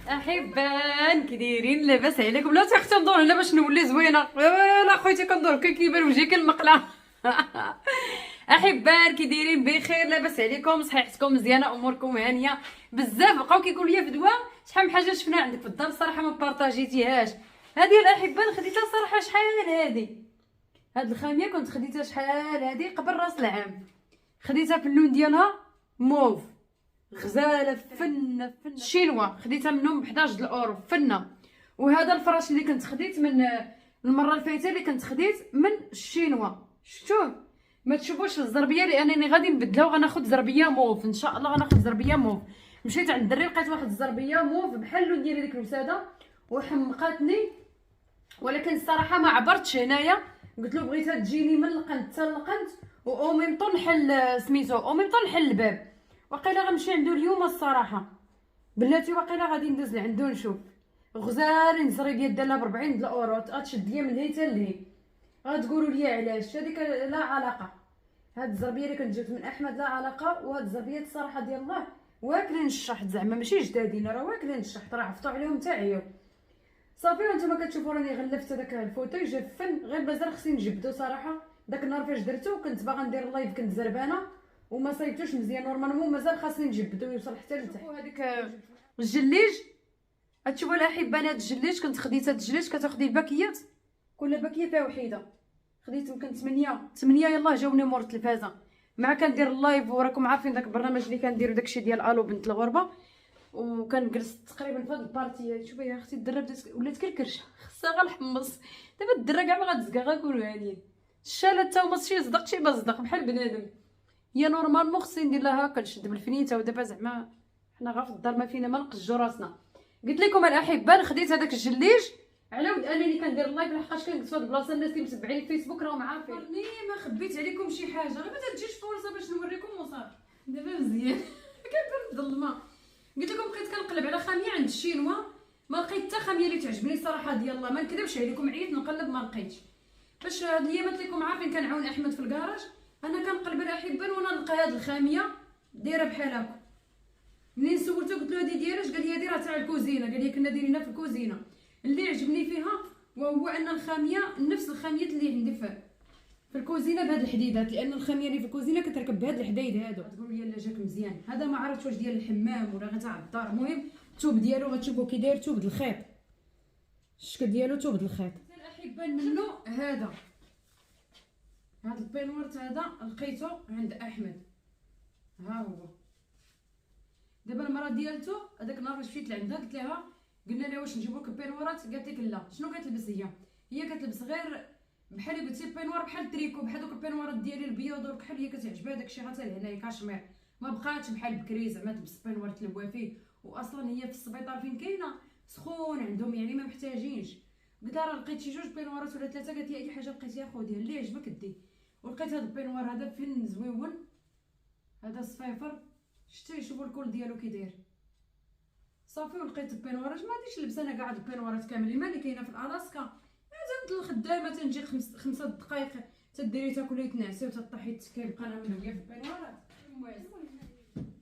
احبان كي دايرين؟ لاباس عليكم؟ لا تاختي ندور هنا باش نولي زوينه. لا خويتي كندور كيبان وجهي كالمقله. احبان كي دايرين؟ بخير لاباس عليكم؟ صحيحتكم مزيانه؟ اموركم هانيه؟ بزاف بقاو كيقولوا لي فدوى شحال من حاجه شفنا عندك في الدار الصراحه ما بارطاجيتيهاش. هذه الاحبان خديتها صراحه شحال هاد الخاميه كنت خديتها شحال هذه قبل راس العام. خديتها في اللون ديالها موف غزاله فنه شينوا، خديتها منهم ب 11 اورو فنه. وهذا الفراش اللي كنت خديت من المره الفايته اللي كنت خديت من الشينوا. شفتوه؟ ما تشوفوش الزربيه لانني غادي نبدلها وغناخذ زربيه موف ان شاء الله. غناخذ زربيه موف. مشيت عند الدري لقيت واحد الزربيه موف بحال اللون ديال ديك الوساده وحمقاتني، ولكن الصراحه ما عبرتش هنايا. قلت له بغيتها تجيني من القنت حتى القنت او ميم طون نحل سميتو او ميم طون نحل الباب. وقيلا غنمشي عنده اليوم الصراحه بلاتي، وقيلا غادي ندوز لعندو نشوف. غزالين الزريبيه دالها ب 40 اورو غتشد ليا من لهي حتى لهي. غتقولوا لي علاش؟ هذيك لا علاقه. هاد الزربيه اللي كانت جات من احمد لا علاقه، وهاد الزربيات الصراحه ديال الله واكلين الشحط زعما ماشي جدادين، راه واكلين الشحط، راه عفطوا عليهم حتى عياو. صافي وانتم كتشوفوا راني غلفت هذاك الفوتوي جا فن، غير مازال خصني نجبدو صراحه. داك النهار فاش درتو كنت باغا ندير اللايف كنت زربانه وما صايبتوش مزيان. نورمالمون مازال خاصني نجبدو يوصل حتى لتحت. وهذيك الجليج غتشوفوا الاحبان، هاد الجليج كنت خديت هاد الجليج كتاخدي الباكيات كل باكيه فيها وحيده. خديت يمكن 8 يلاه جاوني مور التلفازه مع كندير اللايف. وراكم عارفين داك البرنامج اللي كنديرو داكشي ديال الو بنت الغربه، وكنجلس تقريبا في هاد البارتي. شوفي يا اختي الدره ولات كركرشه خصها غير الحمص. دابا الدره كاع ما غتزكى غيكونوا هانيين. الشاله حتى هما شي صدق شي بصدق بحال بنادم. هي نورمالمون خصني ندير لها هكا نشد بالفنيته، ودابا زعما حنا غير في الدار ما فينا ما نقجو راسنا. قلت لكم الاحبان خديت هذاك الجليج على ود انني كندير اللايف لحقاش كنجلس في هاد البلاصه. الناس اللي متبعين الفيسبوك راهم عارفين ما خبيت عليكم شي حاجه، غير ما تجيش فرصه باش نوريكم وصافي. دابا مزيان كنبان الظلمه. قلت لكم بقيت كنقلب على خاميه عند الشينوا ما لقيت حتى خاميه اللي تعجبني الصراحه ديال الله. ما نكذبش عليكم عييت نقلب ما لقيتش. باش هاد الايامات ليكم عارفين كنعاون احمد في الكراج، انا كنقلب على احبان وانا نلقى هاد الخاميه دايره بحال هكا. منين سولته قلت له هادي ديالاش؟ قال لي هادي راه تاع الكوزينه. قال لي كنا دايرينها في الكوزينه. اللي عجبني فيها وهو ان الخاميه نفس الخاميات اللي عندي في الكوزينه بهاد الحديدات، لان الخاميه اللي في الكوزينه كتركب بهاد الحدايد هادو. تقولوا لي لا جاك مزيان. هذا ما عرفتش واش ديال الحمام ولا غير تاع الدار. المهم الثوب ديالو غتشوفوا كي داير ثوب د الخيط، الشكل ديالو ثوب د الخيط. الاحبان منه هذا البينورت هذا لقيته عند احمد. ها هو دابا المراه ديالته هذاك النهار فاش مشيت لعندها قلت لها قلنا لها واش نجيب لك البينورات؟ قالت لك لا. شنو كتلبس هي كتلبس غير بحال قلتي البينوار بحال التريكو بحال دوك البينوارات ديالي البيض والكحل. هي كتعجبها داكشي غير لهنايا كاشمير، ما بقاتش بحال بكري زعما تلبس بينوار تلوى فيه. واصلا هي في السبيطار فين كاينه سخون عندهم يعني ما محتاجينش. قلت لها راه لقيت شي 2 بينوارات ولا 3. قالت لي اي حاجه لقيتيها خذيها اللي عجبك دي. ولقيت هذا البينوار هذا فين زويون، هذا صفيفر. شتي شوفوا الكول ديالو كي داير صافي. ولقيت البينوارات ما غاديش نلبس انا كاع البينوارات كاملين. اللي كاينه في الالاسكا زعما الخدامه تنجي 5 دقائق تديري تاكلي تنعسي وتطيحي كيبقى انا ملويه في البينوارات.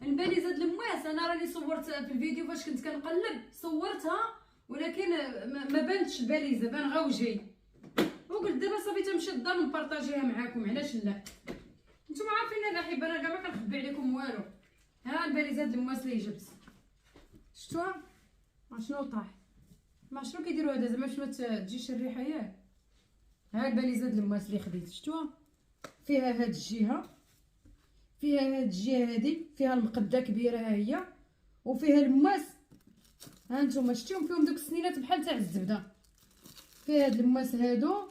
البالي زاد المواس انا راني صورت في الفيديو فاش كنت كنقلب صورتها، ولكن ما بانتش الباليزه بان غا وجهي. وقلت دابا صافي تمشي للدار نبارطاجيها معاكم علاش لا. نتوما عارفين الاحبه انا كاع ما كنخبي عليكم والو. ها الباليزه د المواس اللي جبت شفتوها شنو طاح. ما شنو كيديروا هذا زعما باش ما تجيش الريحه ياك. ها الباليزه د المواس اللي خديت شفتوها فيها هاد الجهه، فيها هاد الجهه هادي فيها المقده كبيره ها هي، وفيها المواس ها نتوما شفتيهم فيهم دوك السنينات بحال تاع الزبده. فيها هاد المواس هادو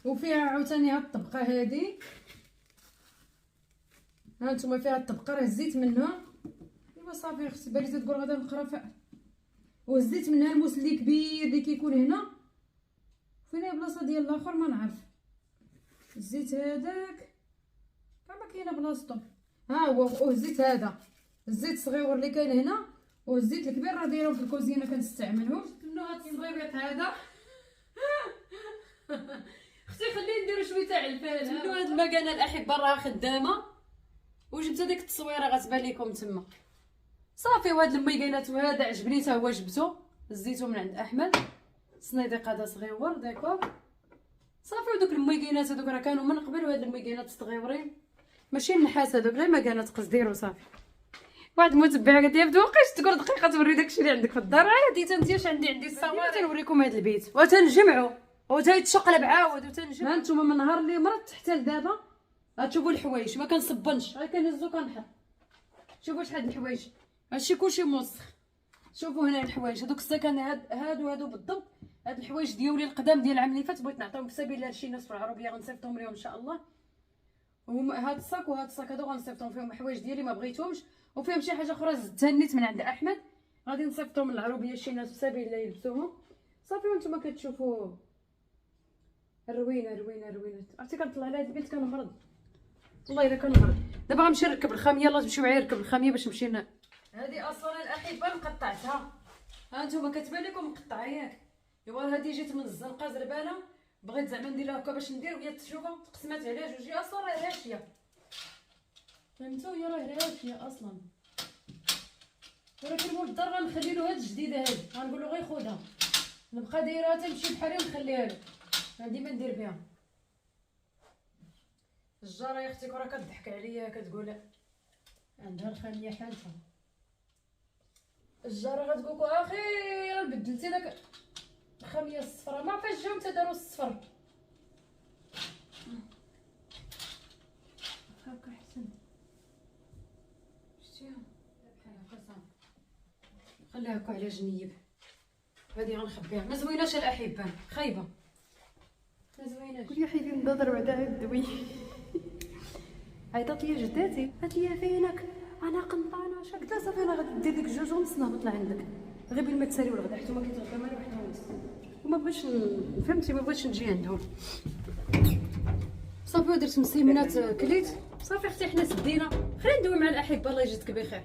وفيها عاوتاني هاد الطبقه هادي ها نتوما فيها الطبقه راه هزيت منها. ايوا صافي اختي باليزه تقول غادا نقرا وهزيت منها الموس اللي كبير اللي كيكون هنا. فين هي بلاصه ديال الاخر ما نعرف. هزيت هذاك كاع ما كاينه بلاصتو. ها هو وهزيت هذا هزيت الصغيور اللي كاين هنا وهزيت الكبير راه دايرهم في الكوزينه كنستعملهم. شنو هاد الصغيبيط هذا اختي خليني ندير شويه تاع الفال. شنو هاد المكانه الاحبه راه خدامه وجبت هذيك التصويره غتبان لكم تما صافي. وهاد الميكينات وهذا عجبني حتى هو جبتو زيتو من عند احمد صنيديق هذا صغيور داكور صافي. ودوك الميكينات هذوك راه كانوا من قبل وهاد الميكينات صغيورين ماشي النحاس هذوك غير مكانات قصدير وصافي. واحد المتبع قالت لي بدوقيش تقول دقيقه توري داكشي اللي عندك في الدار عادي انت عندي الصواريخ تنوريكم هذا البيت وتنجمعوا وتيتشقلب عاود وتنجمع. نتوما من نهار اللي مرضت حتى لدابا غتشوفوا الحوايج ما كنصبنش غير كنهزو كنحط. شوفوا شحال الحوايج هادشي كلشي موسخ. شوفوا هنا الحوايج هذوك السكن هادو بالضبط. هاد الحوايج ديالي القدام ديال العام اللي فات بغيت نعطيهم في سبيل الله لشي ناس في العربيه غنصيفطهم ليهم ان شاء الله. هما هاد الصاك وهاد الصاك هادو غنصيفطهم فيهم الحوايج ديالي ما بغيتهمش وفيهم شي حاجه اخرى زدتها نيت من عند احمد غادي نصيفطهم من العربيه شي ناس في سبيل الله يلبسوهم صافي. وانتم كتشوفوا الروينه عرفتي كنطلع على هاد البيت كنمرض والله الا كنمرض. دابا غنمشي نركب الخاميه يلاه تمشيو معايا نركب الخاميه باش نمشي هذه اصلا الاحبه مقطعتها ها انتم كتبان لكم مقطعه ياك. ايوا هذه جيت من الزنقه زربانه بغيت زعما نديرها هكا باش ندير وهي تشوفها تقسمات على جوج اصلا راه هاشيه فهمتوا هي راه هاشيه اصلا. ولكن مول الدار غنخلي له هاد الجديده هادي غنقول له غير خذها نبقى دايرها تمشي بحالي ونخليها له عندي ما ندير بها. الجاره يا اختي راه كتضحك عليا كتقول عندها الخاميه حالتها. الجاره غتقولكوا اخيرا بدلتي داك الخاميه الصفراء ما عرفاش جاو حتى داروا الصفر هكا احسن. شتيها بحال هكا صافي خليها هكا على جنيب. هذه غنخبيها ما زويناش الاحبه خايبه ما زويناش. قولي حيدي نضرب على الدوي عيطات لي جداتي قالت لي فينك انا قنطانه شا قلت لها صافي انا غادي دير لك 2:30 نهبط لعندك غير بين ما تساليو الغدا حيت هما كيتغداو مالي 1:30 وما بغيتش فهمتي ما بغيتش نجي عندهم صافي. درت مسيمنات كليت صافي اختي حنا سدينا خلينا ندوي مع الاحبه الله يجزيك بخير.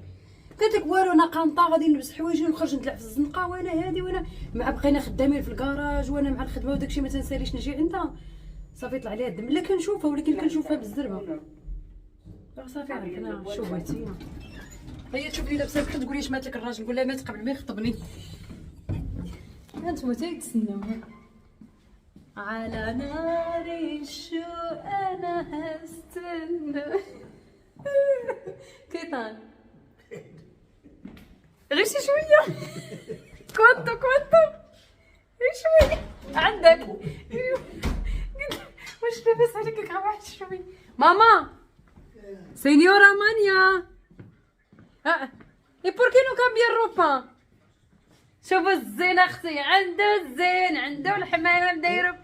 قالت لك والو انا قنطه غادي نلبس حوايجي ونخرج نطلع في الزنقه وانا هادي وانا مع بقينا خدامين في الكراج وانا مع الخدمه وداكشي ما تنساليش نجي عندها صافي طلع ليها الدم لا كنشوفها ولكن كنشوفها بالزربه صافي عرفنا شوهتي. هي تشوف لي لابسه بحال تقول لي مات لك الراجل نقول لها مات قبل ما يخطبني. انتما تيتسناو على نار الشوق انا هستنى كيطان غير شي شويه كنتو غير شويه عندك واش لاباس عليك غير واحد شويه ماما سينيورا مانيا اي بوركي نو كامبيا الروبا. شوفوا الزين اختي عنده الزين عنده الحمامه دايرو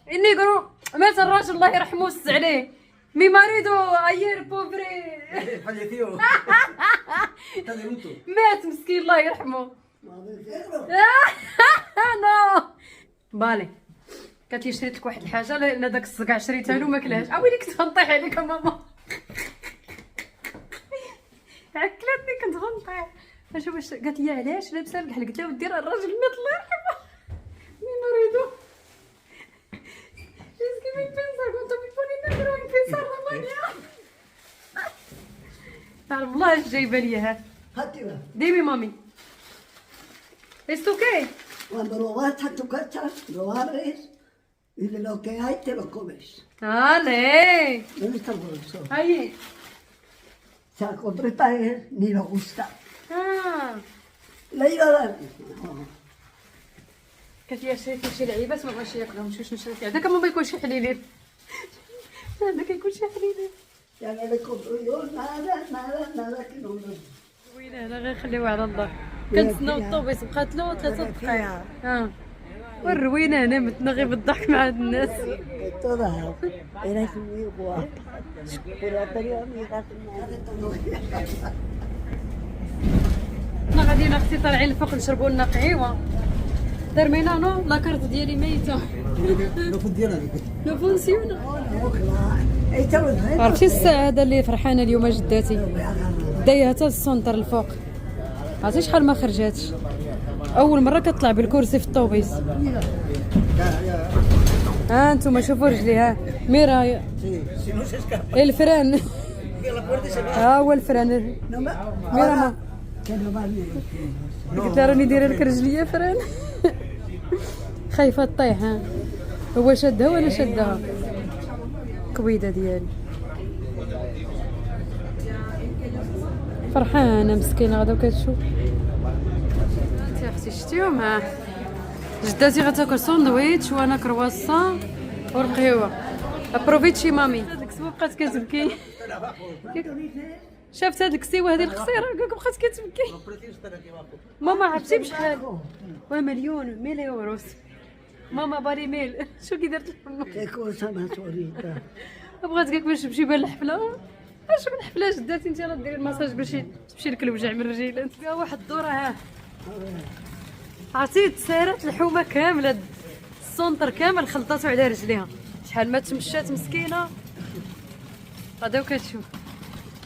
نيغرو مات الراجل الله يرحمه ويوسع عليه مي ماريدو ايير بوفري مات مسكين الله يرحمه نو بالي قالت لي شريت لك واحد الحاجه لان داك الصقع شريتها له ما كلاش ويلي كنت غنطيح عليك ماما عكلتني كنت غنطيح. اشوف واش قالت لي علاش لابسه الكحل قلت لها ودي راه الراجل مات الله يرحمه مي مريضو اسكي مي بنسار كنت بيفوني نديرو بنسار مانيا تعرف والله اش جايبه لي ها ديمي مامي اوكي cuando lo vas a tu casa lo abres y de lo que hay te lo comes. Dale. ¿Dónde está el bolso? Ahí. Se la compré para él, ni le gusta. Le iba a dar. قالت لي شريت شي لعيبات ما بغاش ياكلهم شوش نشري هذاك ما يكونش حليلين هذاك يكون شي حليلين Ya no le compro yo nada que no me... وين انا غير خليوه على الله كنتسناو الطوبيس بقات له 3 دقائق والروينه هنا متنا غير بالضحك مع هاد الناس Toda. Eres muy guapa. Pero ha tenido amigas de todo. حنا غاديين اختي طالعين الفوق نشربوا لنا قهيوه ترمينا لاكارت ديالي ميته لو فونسيونا عرفتي السعاده اللي فرحانه اليوم جداتي دايها حتى السونتر الفوق عرفتي شحال ما خرجاتش اول مره كتطلع بالكرسي في الطوبيس ها انتم شوفوا رجلي ها ميرايا الفران ها هو الفران. Ahora, que no vale. قلت لها راني دايره لك رجليه فران. خايفه تطيح. ها هو شدها وانا شدها. كويده ديالي فرحانه مسكينه غدا وكتشوف. انت اختي شتيهم؟ ها جداتي غتاكل ساندويتش وانا كرواسون والقهوه. ابروفيتشي مامي. هذيك السوا بقات كتبكي. شافت هذيك السيوه هذه القصيره قالك بقات كتبكي. ماما عرفتي بشحال؟ مليون يوروس. ماما باري ميل. شو كي درت لهم؟ Qué cosa más bonita. بغات قالك باش تمشي بان الحفله. اش من حفله جداتي انت راه ديري المساج باش تمشي لك الوجع من الرجيلات. فيها واحد الدوره. ها عرفتي تسارات الحومه كامله السونتر كامل خلطاتو على رجليها. شحال ما تمشات مسكينه. غدا وكتشوف.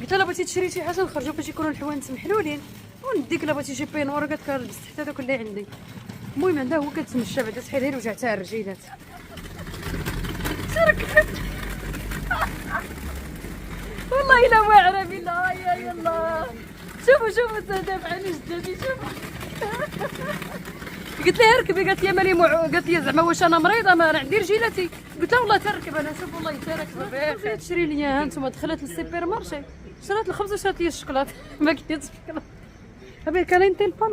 قلت لها بغيتي تشري شي حاجه نخرجوا باش يكونوا الحوانت محلولين ونديك. الا بغيتي شي بينوار قالت لك لبست حتى داك اللي عندي. المهم عندها هو كتمشى بعدا تحيد غير وجع تاع الرجيلات. والله الا واعره بالله. يلا شوفوا تدافعني جدتي. شوفوا قلت لها ركبي. قالت لي مالي قالت لي زعما واش انا مريضه ما انا عندي رجيلاتي. قلت لها والله تركب انا. شوف والله تركب بخير. تشري لي ها انتم. دخلت للسوبر مارشي شرات الخبز وشرات لي الشوكولاته. ما كاينش الشوكولاته. ابي كاين تيلفون.